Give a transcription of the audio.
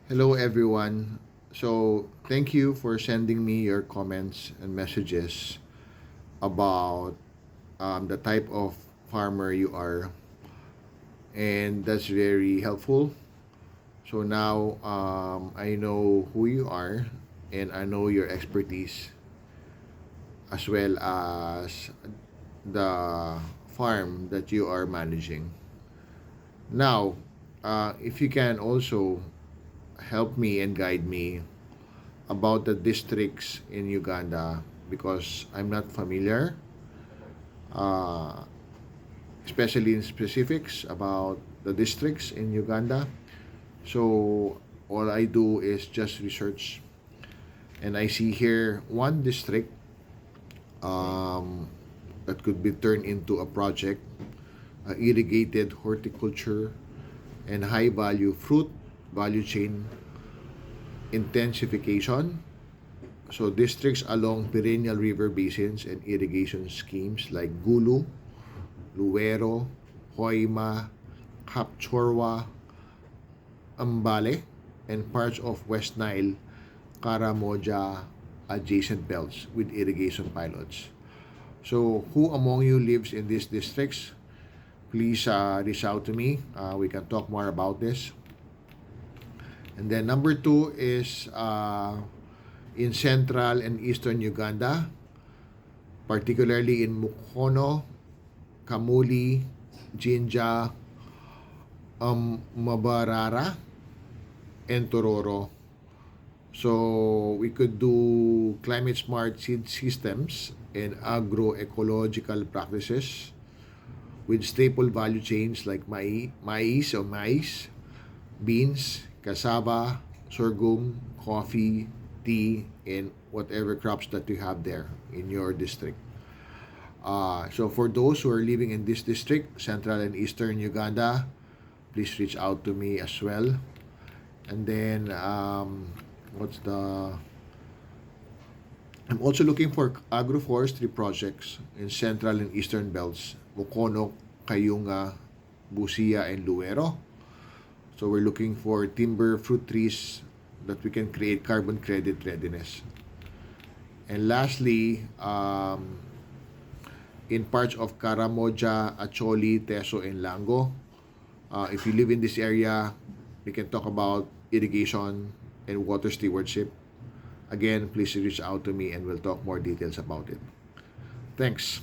Hello, everyone. So, thank you for sending me your comments and messages about the type of farmer you are, and that's very helpful. So, now I know who you are and I know your expertise as well as the farm that you are managing. Now, if you can also help me and guide me about the districts in Uganda because I'm not familiar, uh, especially in specifics about the districts in Uganda. So all I do is just research, and I see here one district um, that could be turned into a project, irrigated horticulture and high value fruit value chain intensification. So districts along perennial river basins and irrigation schemes like Gulu, Luero, Hoima, Kapchorwa, Ambale, and parts of West Nile, Karamoja adjacent belts with irrigation pilots. So who among you lives in these districts? Please reach out to me. We can talk more about this. And then number two is in central and eastern Uganda, particularly in Mukono, Kamuli, Jinja, Mabarara, and Tororo. So we could do climate smart seed systems and agroecological practices with staple value chains like maize, beans, cassava, sorghum, coffee, tea, and whatever crops that you have there in your district. So for those who are living in this district, central and eastern Uganda, please reach out to me as well. And then what's the I'm also looking for agroforestry projects in central and eastern belts, Mukono, Kayunga, Busia, and Luero. So we're looking for timber fruit trees that we can create carbon credit readiness. And lastly, in parts of Karamoja, Acholi, Teso, and Lango, if you live in this area, we can talk about irrigation and water stewardship. Again, please reach out to me and we'll talk more details about it. Thanks.